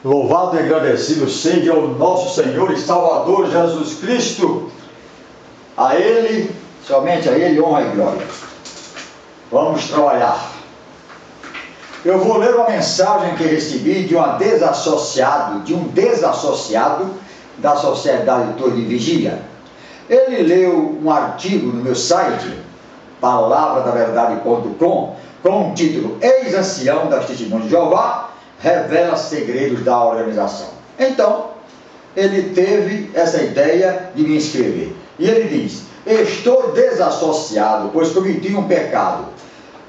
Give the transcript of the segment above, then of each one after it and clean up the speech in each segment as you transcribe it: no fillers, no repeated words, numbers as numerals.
Louvado e agradecido seja o nosso Senhor e Salvador Jesus Cristo. A Ele, somente a Ele, honra e glória. Vamos trabalhar. Eu vou ler uma mensagem que recebi de um desassociado da Sociedade Torre de Vigia. Ele leu um artigo no meu site, palavradaverdade.com, com o título Ex-ancião das Testemunhas de Jeová revela segredos da organização. Então, ele teve essa ideia de me inscrever. E ele diz: estou desassociado, pois cometi um pecado.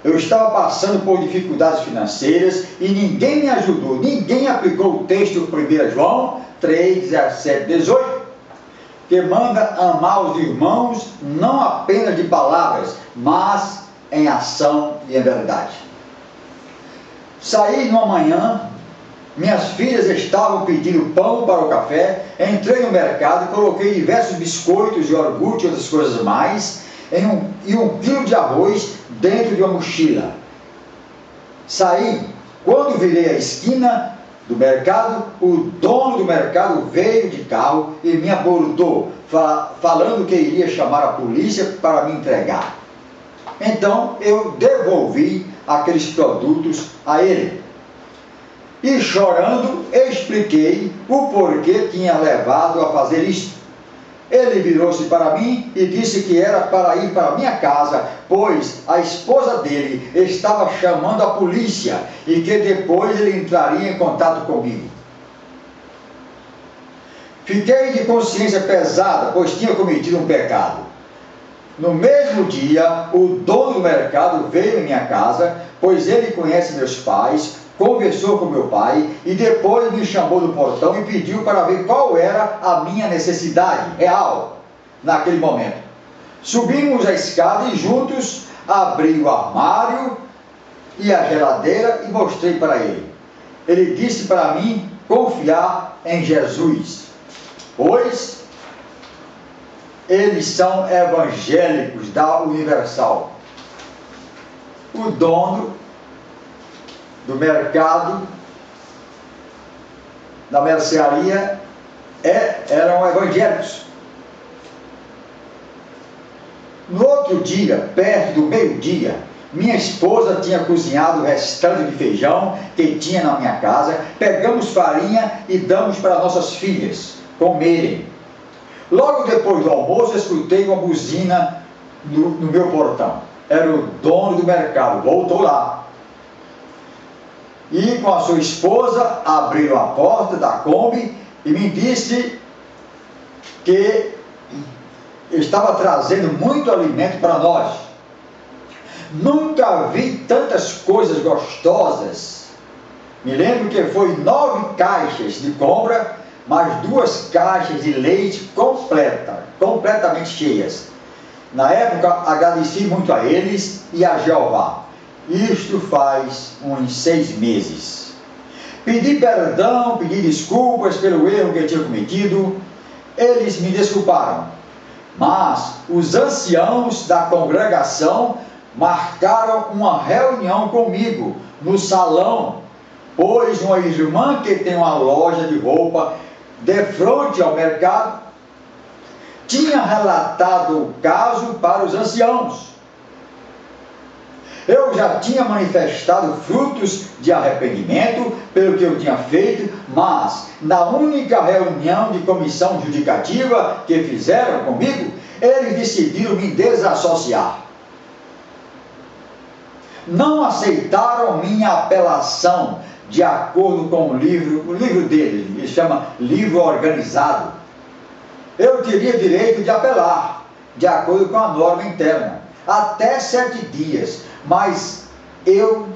Eu estava passando por dificuldades financeiras e ninguém me ajudou, ninguém aplicou o texto do 1 João 3, 17, 18, que manda amar os irmãos não apenas de palavras, mas em ação e em verdade. Saí numa manhã, minhas filhas estavam pedindo pão para o café, entrei no mercado e coloquei diversos biscoitos, iogurte e outras coisas mais, e um quilo de arroz dentro de uma mochila. Saí, quando virei a esquina do mercado, o dono do mercado veio de carro e me abordou, falando que iria chamar a polícia para me entregar. Então eu devolvi aqueles produtos a ele. E chorando, expliquei o porquê tinha levado a fazer isto. Ele virou-se para mim e disse que era para ir para minha casa, pois a esposa dele estava chamando a polícia e que depois ele entraria em contato comigo. Fiquei de consciência pesada, pois tinha cometido um pecado. No mesmo dia, o dono do mercado veio em minha casa, pois ele conhece meus pais, conversou com meu pai e depois me chamou do portão e pediu para ver qual era a minha necessidade real naquele momento. Subimos a escada e juntos abri o armário e a geladeira e mostrei para ele. Ele disse para mim confiar em Jesus, pois eles são evangélicos da Universal. O dono do mercado, da mercearia, eram evangélicos. No outro dia, perto do meio-dia, minha esposa tinha cozinhado o restante de feijão que tinha na minha casa. Pegamos farinha e damos para nossas filhas comerem. Logo depois do almoço, escutei uma buzina no meu portão. Era o dono do mercado, voltou lá. E com a sua esposa abriram a porta da Kombi e me disse que estava trazendo muito alimento para nós. Nunca vi tantas coisas gostosas. Me lembro que foi 9 caixas de compra, mais 2 caixas de leite completamente cheias. Na época agradeci muito a eles e a Jeová. Isto faz uns 6 meses. Pedi perdão, pedi desculpas pelo erro que eu tinha cometido. Eles me desculparam. Mas os anciãos da congregação marcaram uma reunião comigo no salão, pois uma irmã que tem uma loja de roupa de frente ao mercado tinha relatado o caso para os anciãos. Eu já tinha manifestado frutos de arrependimento pelo que eu tinha feito, mas na única reunião de comissão judicativa que fizeram comigo, eles decidiram me desassociar. Não aceitaram minha apelação de acordo com o livro deles, ele chama livro organizado. Eu teria direito de apelar, de acordo com a norma interna, até 7 dias. Mas eu,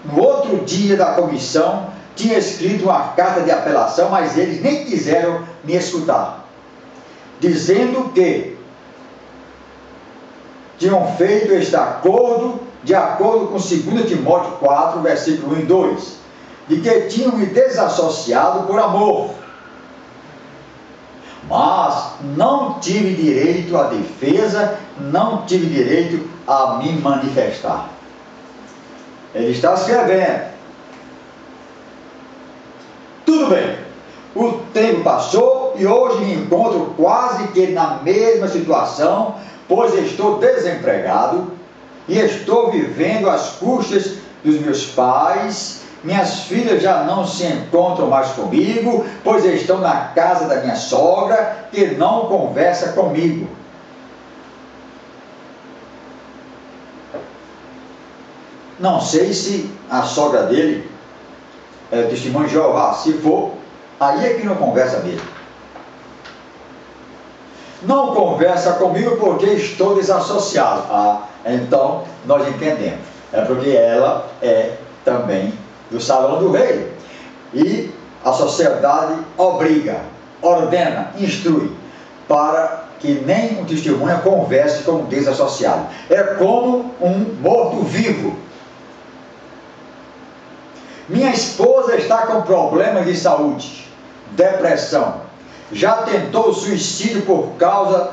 no outro dia da comissão, tinha escrito uma carta de apelação, mas eles nem quiseram me escutar, dizendo que tinham feito este acordo de acordo com 2 Timóteo 4, versículo 1 e 2, de que tinham me desassociado por amor. Mas não tive direito à defesa, não tive direito a me manifestar. Ele está escrevendo: tempo passou e hoje me encontro quase que na mesma situação, pois estou desempregado e estou vivendo às custas dos meus pais. Minhas filhas já não se encontram mais comigo, pois estão na casa da minha sogra, que não conversa comigo. Não sei se a sogra dele é testemunho de Jeová. Se for, aí é que não conversa mesmo. Não conversa comigo porque estou desassociado. Então nós entendemos. É porque ela é também do salão do rei. E a sociedade obriga, ordena, instrui, para que nem um testemunha converse com um desassociado. É como um morto-vivo. Minha esposa está com problemas de saúde, depressão. Já tentou suicídio por causa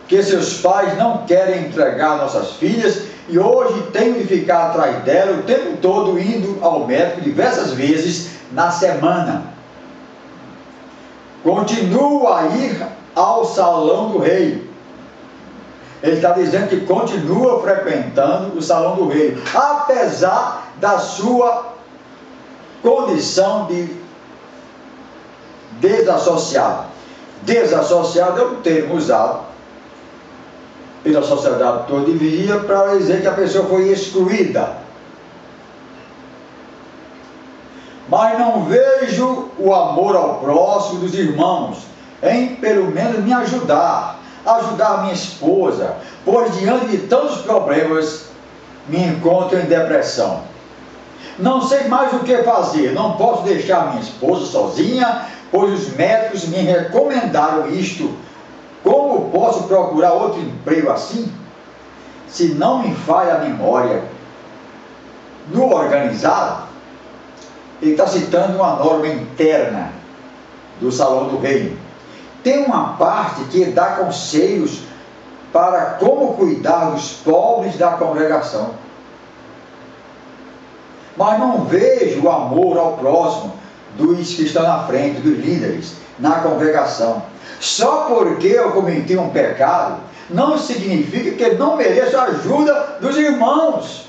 que seus pais não querem entregar nossas filhas e hoje tenho de ficar atrás dela o tempo todo, indo ao médico diversas vezes na semana. Continuo a ir ao salão do rei. Ele está dizendo que continua frequentando o salão do rei, apesar da sua condição de desassociado. Desassociado é um termo usado pela sociedade toda e dia para dizer que a pessoa foi excluída. Mas não vejo o amor ao próximo dos irmãos em pelo menos me ajudar minha esposa, pois diante de tantos problemas me encontro em depressão. Não sei mais o que fazer, não posso deixar minha esposa sozinha, pois os médicos me recomendaram isto. Como posso procurar outro emprego assim? Se não me falha a memória, no organizado, ele está citando uma norma interna do Salão do Reino. Tem uma parte que dá conselhos para como cuidar dos pobres da congregação. Mas não vejo o amor ao próximo dos que estão na frente, dos líderes, na congregação. Só porque eu cometi um pecado, não significa que não mereço a ajuda dos irmãos.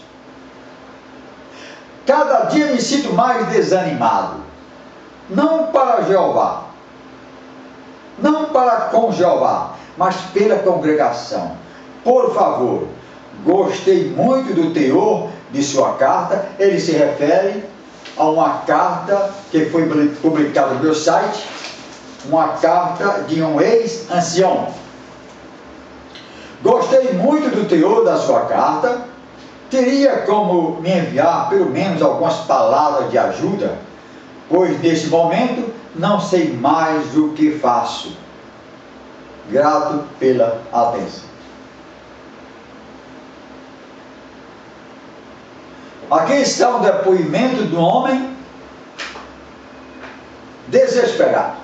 Cada dia me sinto mais desanimado. Não para Jeová, não para com Jeová, mas pela congregação. Por favor, gostei muito do teor de sua carta. Ele se refere a uma carta que foi publicada no meu site, uma carta de um ex-ancião. Gostei muito do teor da sua carta. Teria como me enviar pelo menos algumas palavras de ajuda, pois neste momento não sei mais o que faço. Grato pela atenção. Aqui está um depoimento do homem desesperado.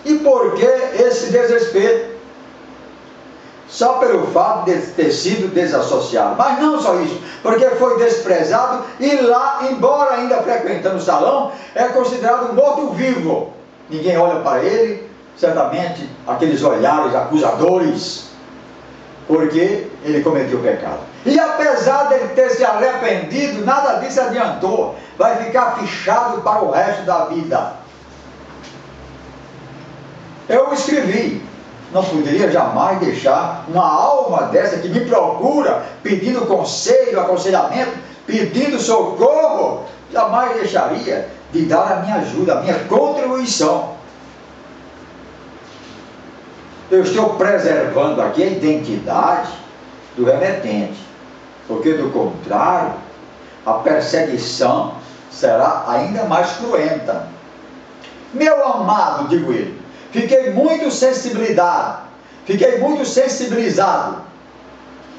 E por que esse desespero? Só pelo fato de ter sido desassociado. Mas não só isso, porque foi desprezado e lá, embora ainda frequentando o salão, é considerado um morto-vivo. Ninguém olha para ele, certamente aqueles olhares acusadores, porque ele cometeu pecado. E apesar dele ter se arrependido, nada disso adiantou. Vai ficar fichado para o resto da vida. Eu escrevi. Não poderia jamais deixar uma alma dessa que me procura, pedindo conselho, aconselhamento, pedindo socorro, jamais deixaria de dar a minha ajuda, a minha contribuição. Eu estou preservando aqui a identidade do remetente, porque do contrário, a perseguição será ainda mais cruenta. Meu amado, digo ele, fiquei muito sensibilizado.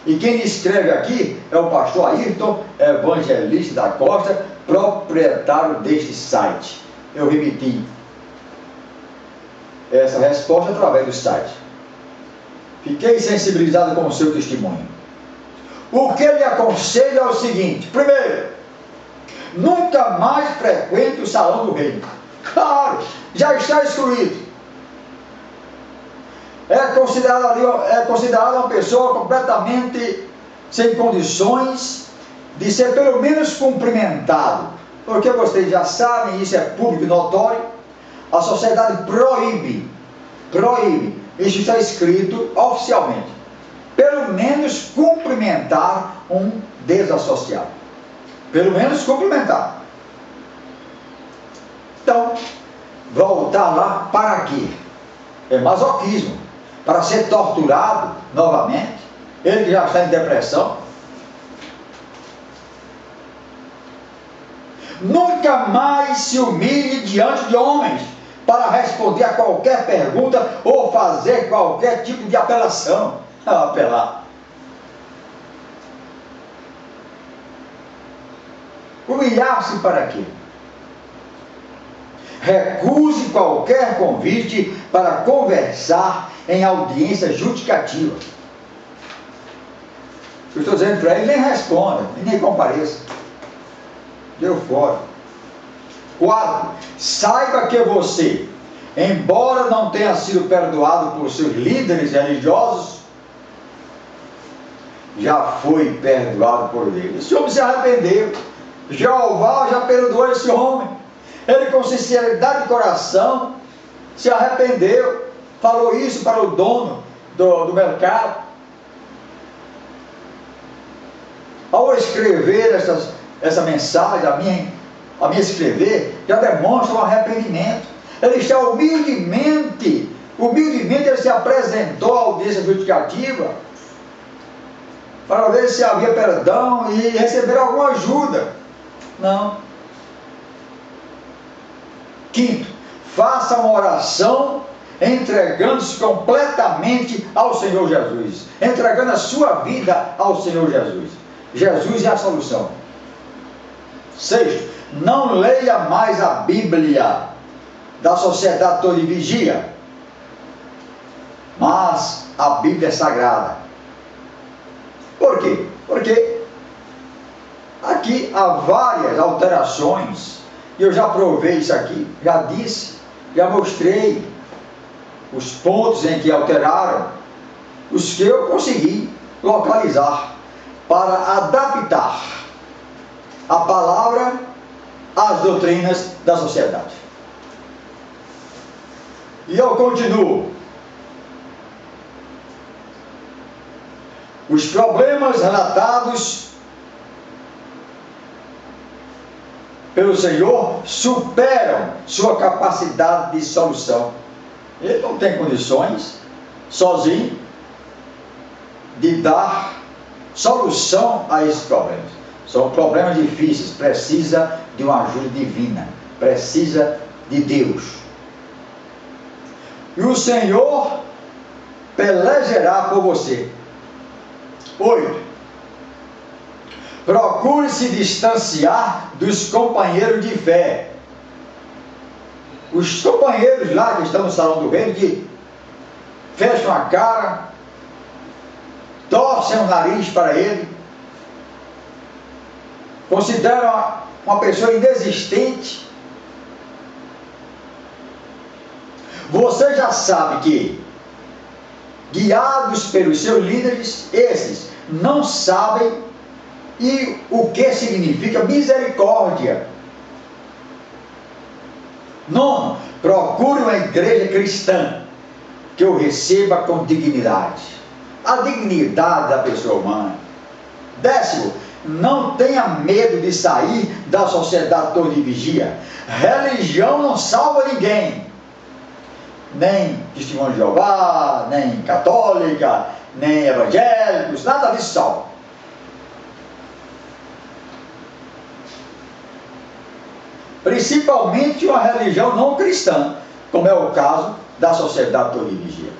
E quem escreve aqui é o pastor Ayrton Evangelista da Costa, proprietário deste site. Eu remeti essa resposta através do site. Fiquei sensibilizado com o seu testemunho. O que ele aconselha é o seguinte: primeiro, nunca mais frequente o salão do reino. Claro, já está excluído. É considerado uma pessoa completamente sem condições de ser pelo menos cumprimentado. Porque vocês já sabem, isso é público e notório, a sociedade proíbe, isso está escrito oficialmente, pelo menos cumprimentar um desassociado. Pelo menos cumprimentar. Então, voltar lá para quê? É masoquismo. Para ser torturado novamente. Ele que já está em depressão. Nunca mais se humilhe diante de homens para responder a qualquer pergunta ou fazer qualquer tipo de apelação. Apelar. Humilhar-se para quê? Recuse qualquer convite para conversar em audiência judicativa. Eu estou dizendo para ele, nem responda, nem compareça. Deu fora. 4. Saiba que você, embora não tenha sido perdoado por seus líderes religiosos, já foi perdoado por Deus. Esse homem se arrependeu. Jeová já perdoou esse homem. Ele, com sinceridade de coração, se arrependeu. Falou isso para o dono do mercado. Ao escrever essa mensagem, a minha escrever, já demonstra um arrependimento. Ele está humildemente ele se apresentou à audiência judicativa para ver se havia perdão e receber alguma ajuda. Não. 5. Faça uma oração entregando-se completamente ao Senhor Jesus, entregando a sua vida ao Senhor Jesus. Jesus é a solução. 6. Não leia mais a Bíblia da Sociedade Torre de Vigia, mas a Bíblia Sagrada. Por quê? Porque aqui há várias alterações, e eu já provei isso aqui, já disse, já mostrei os pontos em que alteraram, os que eu consegui localizar para adaptar a palavra às doutrinas da sociedade. E eu continuo. Os problemas relatados pelo Senhor superam sua capacidade de solução. Ele não tem condições, sozinho, de dar solução a esses problemas. São problemas difíceis, precisa de uma ajuda divina, precisa de Deus. E o Senhor pelejará por você. 8. Procure se distanciar dos companheiros de fé. Os companheiros lá que estão no salão do reino, que fecham a cara, torcem o nariz para ele, consideram uma pessoa inexistente. Você já sabe que, guiados pelos seus líderes, esses não sabem o que significa misericórdia. 9. Procure uma igreja cristã que o receba com dignidade. A dignidade da pessoa humana. 10. Não tenha medo de sair da sociedade Torre de Vigia. Religião não salva ninguém. Nem Testemunho de Jeová, nem católica, nem evangélicos, nada disso salva. Principalmente uma religião não cristã, como é o caso da sociedade Torre de Vigia.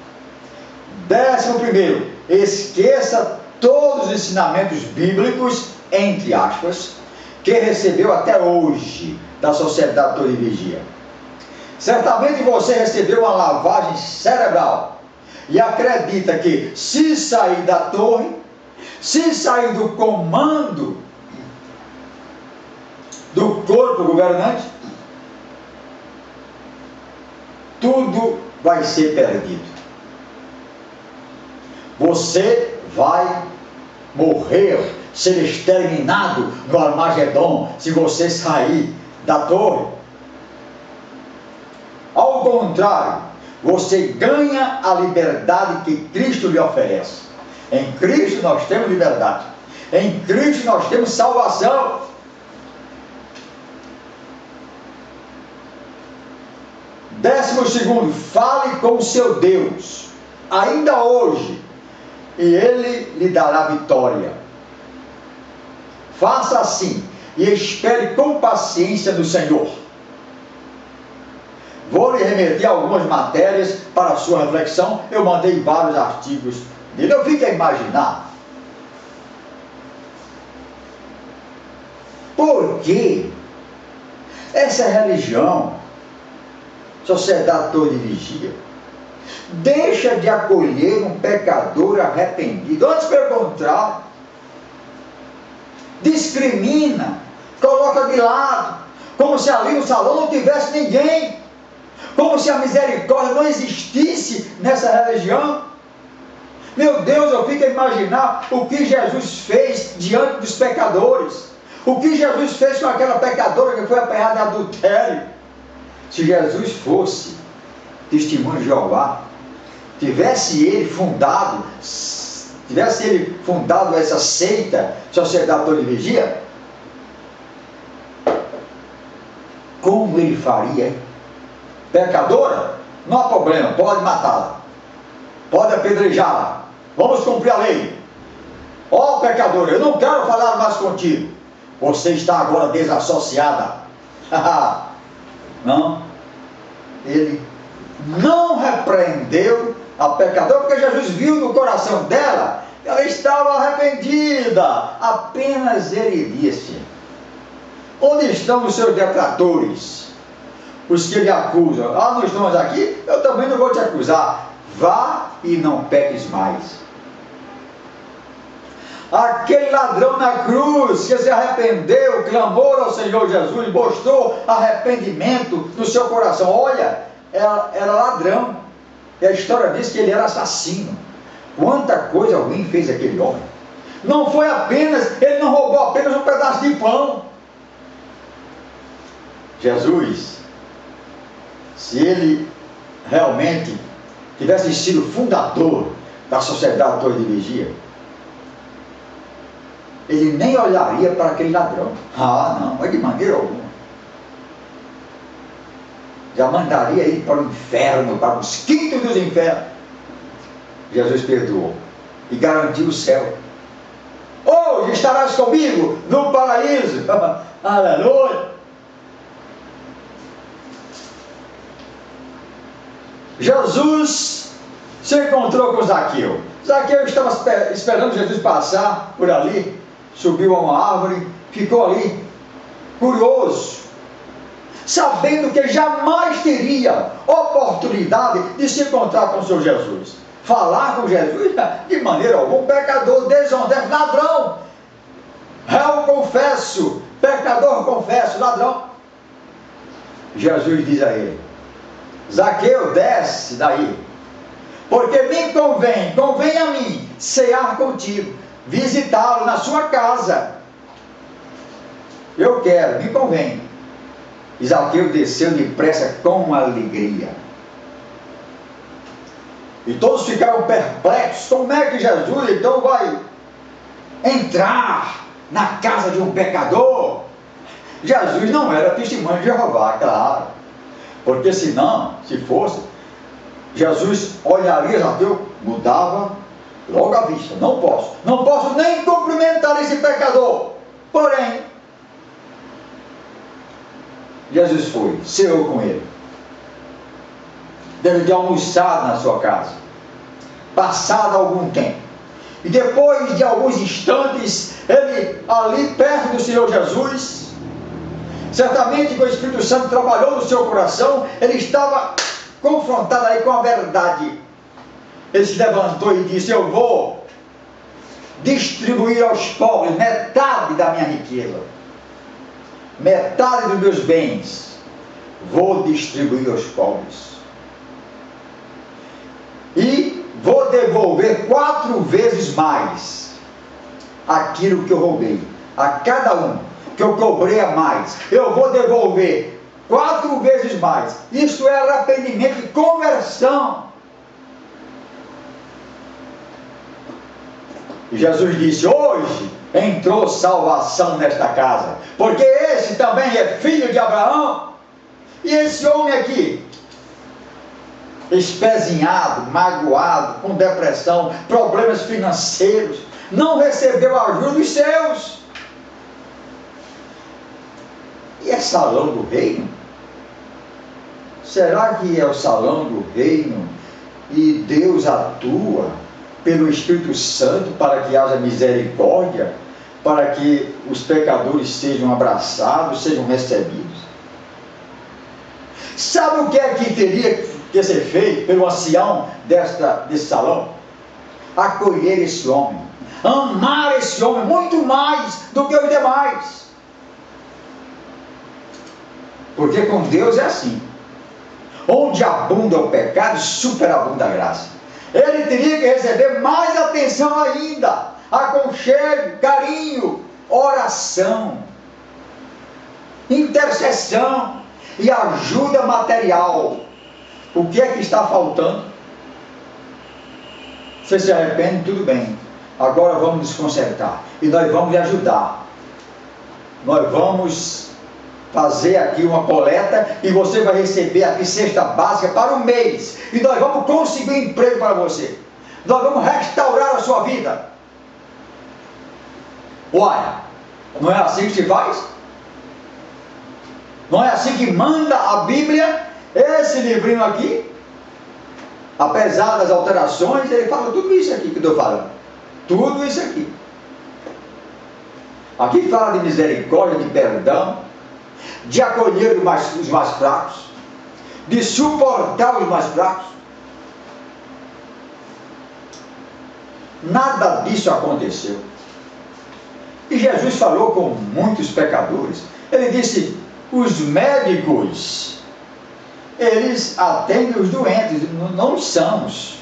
11. Esqueça todos os ensinamentos bíblicos, entre aspas, que recebeu até hoje da sociedade Torre de Vigia. Certamente você recebeu uma lavagem cerebral e acredita que, se sair da torre, se sair do comando do corpo governante, tudo vai ser perdido. Você vai morrer, ser exterminado no Armagedon, se você sair da torre. Ao contrário, você ganha a liberdade que Cristo lhe oferece. Em Cristo nós temos liberdade. Em Cristo nós temos salvação. Décimo segundo, fale com o seu Deus, ainda hoje, e Ele lhe dará vitória. Faça assim, e espere com paciência no Senhor. Vou lhe remeter algumas matérias para a sua reflexão. Eu mandei vários artigos dele. Eu fico a imaginar por que essa religião, Sociedade Torre de Vigia, deixa de acolher um pecador arrependido. Antes, pelo contrário, discrimina, coloca de lado, como se ali no salão não tivesse ninguém, como se a misericórdia não existisse nessa religião. Meu Deus, eu fico a imaginar o que Jesus fez diante dos pecadores, o que Jesus fez com aquela pecadora que foi apanhada em adultério. Se Jesus fosse testemunho de Jeová, tivesse ele fundado essa seita, Sociedade Torre de Vigia, como ele faria? Pecadora? Não há problema, pode matá-la, pode apedrejá-la, vamos cumprir a lei. Ó pecadora, eu não quero falar mais contigo, você está agora desassociada. Não, ele não repreendeu a pecadora, porque Jesus viu no coração dela, ela estava arrependida. Apenas ele disse: onde estão os seus detratores, os que lhe acusam? Não estamos aqui, eu também não vou te acusar, vá e não peques mais. Aquele ladrão na cruz que se arrependeu, clamou ao Senhor Jesus, mostrou arrependimento no seu coração. Olha, era ladrão, e a história diz que ele era assassino. Quanta coisa ruim fez aquele homem. Não foi apenas, ele não roubou apenas um pedaço de pão. Jesus, se ele realmente tivesse sido fundador da Sociedade Torre de Vigia, ele nem olharia para aquele ladrão. Não, mas de maneira alguma. Já mandaria ele para o inferno, para os quintos dos infernos. Jesus perdoou e garantiu o céu. Hoje estarás comigo no paraíso. Aleluia. Jesus se encontrou com Zaqueu. Zaqueu estava esperando Jesus passar por ali, subiu a uma árvore, ficou ali, curioso, sabendo que jamais teria oportunidade de se encontrar com o Senhor Jesus. Falar com Jesus, de maneira alguma, pecador, desonesto, ladrão, réu confesso, pecador confesso, ladrão. Jesus diz a ele: Zaqueu, desce daí, porque me convém a mim cear contigo, visitá-lo na sua casa. Eu quero, me convém. E Zaqueu desceu depressa com alegria. E todos ficaram perplexos. Como é que Jesus então vai entrar na casa de um pecador? Jesus não era testemunho de Jeová, claro, porque senão, se fosse, Jesus olharia Zaqueu, mudava logo à vista. Não posso nem cumprimentar esse pecador. Porém, Jesus foi, ceou com ele, deve ter almoçado na sua casa, passado algum tempo, e depois de alguns instantes, ele ali perto do Senhor Jesus, certamente que o Espírito Santo trabalhou no seu coração, ele estava confrontado aí com a verdade. Ele se levantou e disse: eu vou distribuir aos pobres metade da minha riqueza, metade dos meus bens, vou distribuir aos pobres. 4 vezes mais aquilo que eu roubei. A cada um que eu cobrei a mais, eu vou devolver 4 vezes mais. Isso é arrependimento e conversão. E Jesus disse: hoje entrou salvação nesta casa, porque esse também é filho de Abraão. E esse homem aqui, espezinhado, magoado, com depressão, problemas financeiros, não recebeu a ajuda dos seus. E é salão do reino? Será que é o salão do reino e Deus atua pelo Espírito Santo para que haja misericórdia, para que os pecadores sejam abraçados, sejam recebidos? Sabe o que é que teria que ser feito pelo ancião desse salão? Acolher esse homem, amar esse homem muito mais do que os demais. Porque com Deus é assim: onde abunda o pecado, superabunda a graça. Ele teria que receber mais atenção ainda, aconchego, carinho, oração, intercessão e ajuda material. O que é que está faltando? Você se arrepende, tudo bem. Agora vamos nos consertar e nós vamos lhe ajudar. Nós vamos fazer aqui uma coleta e você vai receber aqui cesta básica para um mês. E nós vamos conseguir um emprego para você. Nós vamos restaurar a sua vida. Olha, não é assim que se faz? Não é assim que manda a Bíblia? Esse livrinho aqui, apesar das alterações, ele fala tudo isso aqui que eu estou falando. Tudo isso aqui. Aqui fala de misericórdia, de perdão, de acolher os mais fracos, de suportar os mais fracos. Nada disso aconteceu. E Jesus falou com muitos pecadores. Ele disse: os médicos, eles atendem os doentes, não os sãos.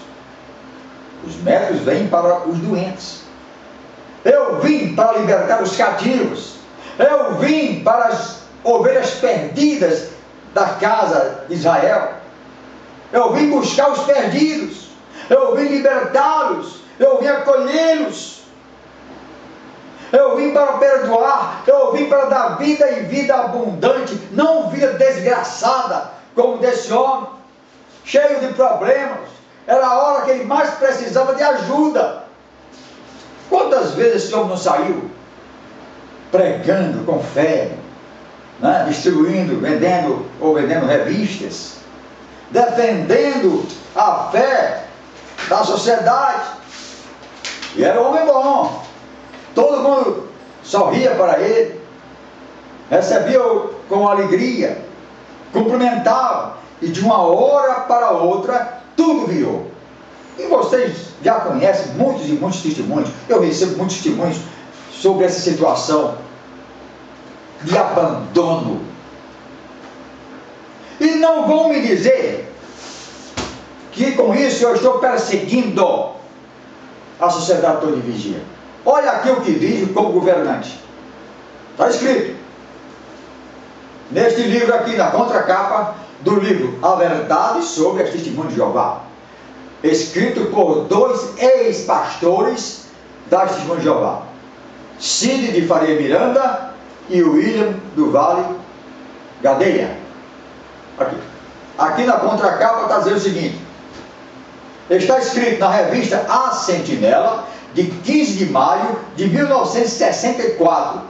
Os médicos vêm para os doentes. Eu vim para libertar os cativos. Eu vim para as ovelhas perdidas da casa de Israel. Eu vim buscar os perdidos. Eu vim libertá-los. Eu vim acolhê-los. Eu vim para perdoar. Eu vim para dar vida e vida abundante, não vida desgraçada como desse homem, cheio de problemas. Era a hora que ele mais precisava de ajuda. Quantas vezes esse homem não saiu pregando com fé, né? Distribuindo, vendendo revistas, defendendo a fé da sociedade? E era um homem bom. Todo mundo sorria para ele, recebia-o com alegria, cumprimentava, e de uma hora para outra tudo virou. E vocês já conhecem muitos e muitos testemunhos. Eu recebo muitos testemunhos sobre essa situação de abandono. E não vão me dizer que com isso eu estou perseguindo a sociedade toda de vigia. Olha aqui o que diz como governante. Está escrito neste livro aqui, na contracapa do livro A Verdade sobre as Testemunhas de Jeová, escrito por 2 ex-pastores das Testemunhas de Jeová, Cid de Faria Miranda e William do Vale Gadeia. Aqui na contracapa está dizendo o seguinte: está escrito na revista A Sentinela, de 15 de maio de 1964,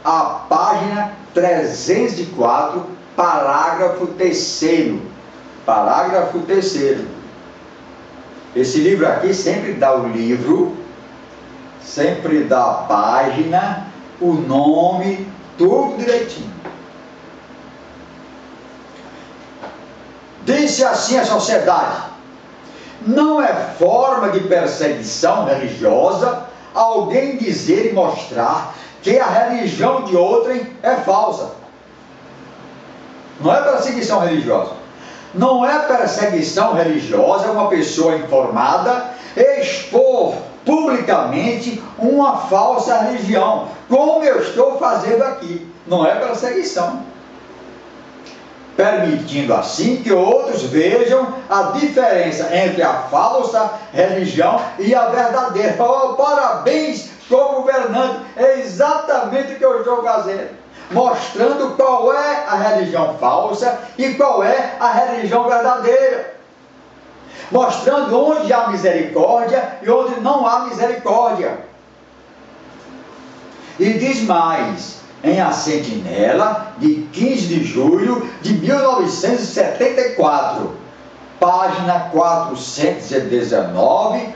a página 304, parágrafo 3º. Parágrafo 3º. Esse livro aqui sempre dá o livro, sempre dá a página, o nome, tudo direitinho. Disse assim a sociedade: não é forma de perseguição religiosa alguém dizer e mostrar que a religião de outrem é falsa. Não é perseguição religiosa. Não é perseguição religiosa uma pessoa informada expor publicamente uma falsa religião, como eu estou fazendo aqui. Não é perseguição. Permitindo assim que outros vejam a diferença entre a falsa religião e a verdadeira. Oh, parabéns, co-governante, é exatamente o que eu estou fazendo, mostrando qual é a religião falsa e qual é a religião verdadeira, mostrando onde há misericórdia e onde não há misericórdia. E diz mais, em A Sentinela, de 15 de julho de 1974, página 419,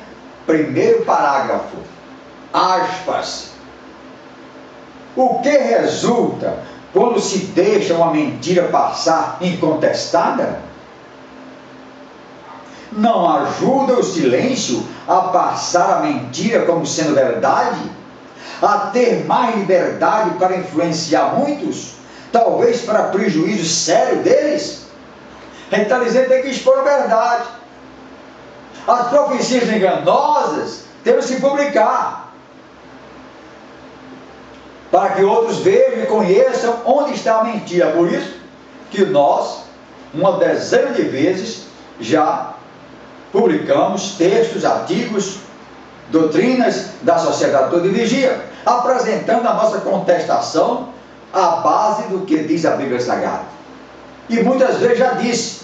primeiro parágrafo, aspas. O que resulta quando se deixa uma mentira passar incontestada? Não ajuda o silêncio a passar a mentira como sendo verdade? A ter mais liberdade para influenciar muitos, talvez para prejuízo sério deles? Ele está dizendo que tem que expor a verdade. As profecias enganosas temos que publicar, para que outros vejam e conheçam onde está a mentira. Por isso que nós, uma dezena de vezes, já publicamos textos, artigos, doutrinas da Sociedade Toda de Vigia, apresentando a nossa contestação à base do que diz a Bíblia Sagrada. E muitas vezes já disse,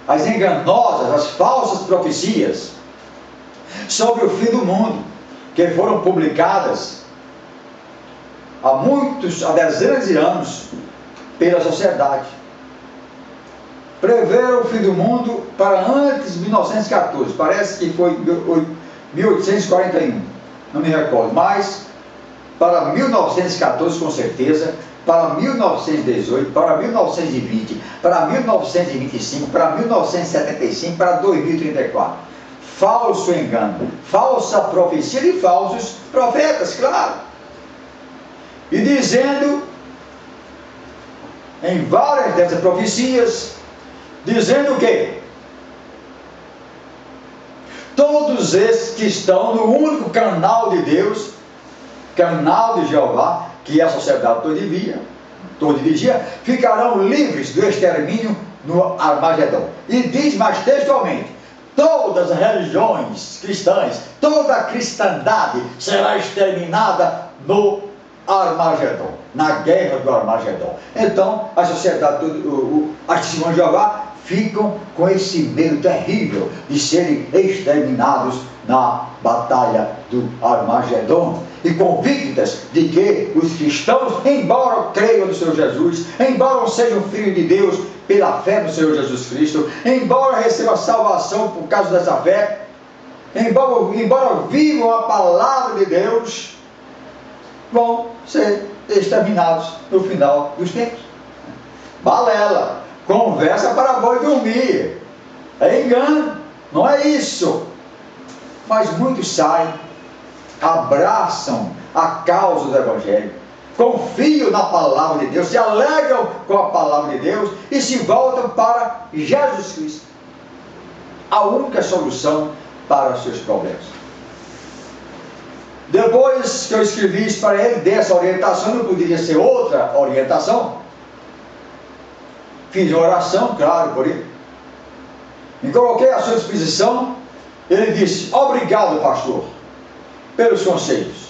as enganosas, as falsas profecias sobre o fim do mundo, que foram publicadas há dezenas de anos pela sociedade, preveram o fim do mundo para antes de 1914, parece que foi 1841, não me recordo, mas para 1914 com certeza, para 1918, para 1920, para 1925, para 1975, para 2034. Falso engano, falsa profecia de falsos profetas, claro. E dizendo, em várias dessas profecias, dizendo o quê? Todos esses que estão no único canal de Deus, canal de Jeová, que é a sociedade toda de vigia, ficarão livres do extermínio no Armagedon. E diz mais textualmente, todas as religiões cristãs, toda a cristandade será exterminada no Armagedon, na guerra do Armagedon. Então, a sociedade, as testemunhas de Jeová ficam com esse medo terrível de serem exterminados na batalha do Armagedon, e convictas de que os cristãos, embora creiam no Senhor Jesus, embora sejam filhos de Deus pela fé no Senhor Jesus Cristo, embora recebam a salvação por causa dessa fé, embora vivam a palavra de Deus, vão ser exterminados no final dos tempos. Balela, conversa para boi dormir, é engano, não é isso. Mas muitos saem, abraçam a causa do Evangelho, confiam na palavra de Deus, se alegram com a palavra de Deus e se voltam para Jesus Cristo, a única solução para os seus problemas. Depois que eu escrevi isso para ele, dessa orientação, não poderia ser outra orientação. Fiz uma oração, claro, por ele. Me coloquei à sua disposição. Ele disse, obrigado, pastor, pelos conselhos.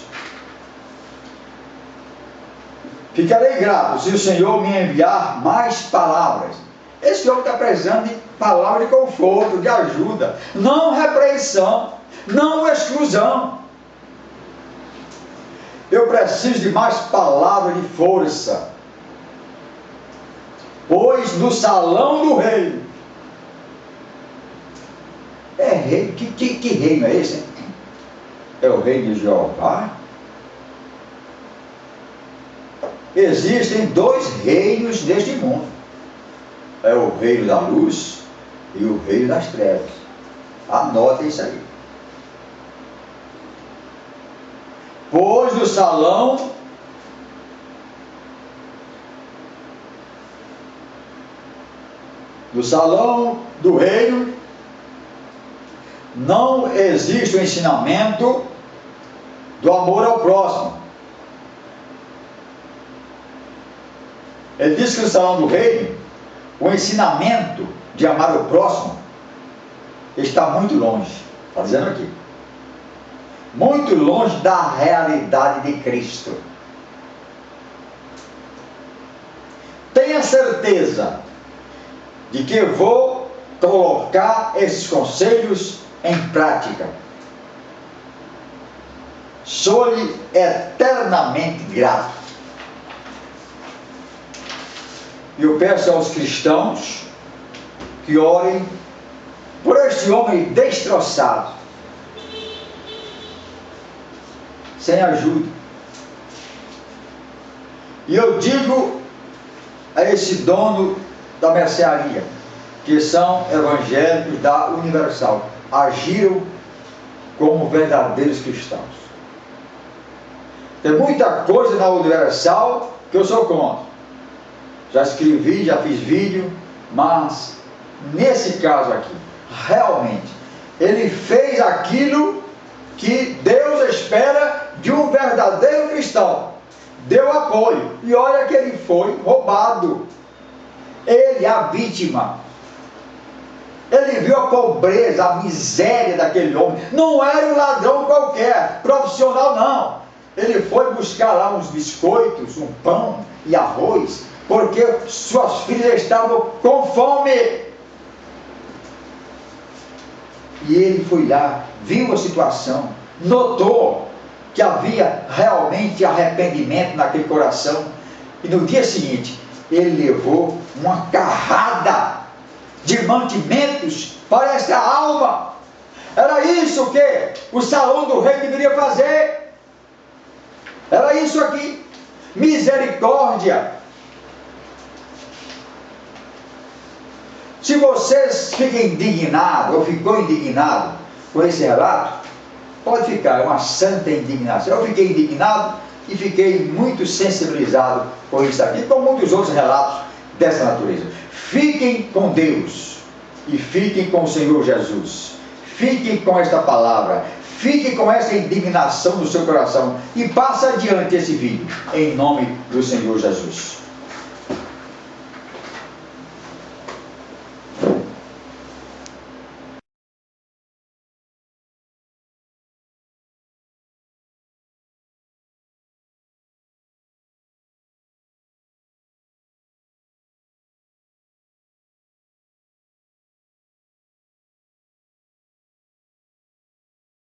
Ficarei grato se o Senhor me enviar mais palavras. Esse homem está precisando de palavra de conforto, de ajuda, não repreensão, não exclusão. Eu preciso de mais palavras de força, pois no salão do rei, é rei, que reino é esse? É o reino de Jeová? Existem dois reinos neste mundo, é o reino da luz e o reino das trevas. Anotem isso aí. Pois no salão do reino não existe o ensinamento do amor ao próximo. Ele diz que no Salão do Reino, o ensinamento de amar o próximo está muito longe. Está dizendo aqui. Muito longe da realidade de Cristo. Tenha certeza de que eu vou colocar esses conselhos em prática. Sou-lhe eternamente grato. E eu peço aos cristãos que orem por este homem destroçado, sem ajuda. E eu digo a esse dono da mercearia, que são evangélicos da Universal, agiram como verdadeiros cristãos. Tem muita coisa na Universal que eu sou contra. Já escrevi, já fiz vídeo, mas nesse caso aqui, realmente, ele fez aquilo que Deus espera de um verdadeiro cristão. Deu apoio. E olha que ele foi roubado. Ele, a vítima. Ele viu a pobreza, a miséria daquele homem. Não era um ladrão qualquer, profissional não. Ele foi buscar lá uns biscoitos, um pão e arroz, porque suas filhas estavam com fome. E ele foi lá, viu a situação, notou que havia realmente arrependimento naquele coração. E no dia seguinte, ele levou uma carrada de mantimentos para esta alma. Era isso que o Salão do Rei deveria fazer. Era isso aqui. Misericórdia. Se vocês ficam indignados, ou ficou indignado com esse relato, pode ficar, é uma santa indignação. Eu fiquei indignado e fiquei muito sensibilizado com isso aqui, com muitos outros relatos dessa natureza. Fiquem com Deus e fiquem com o Senhor Jesus. Fiquem com esta palavra. Fiquem com essa indignação no seu coração e passe adiante esse vídeo, em nome do Senhor Jesus.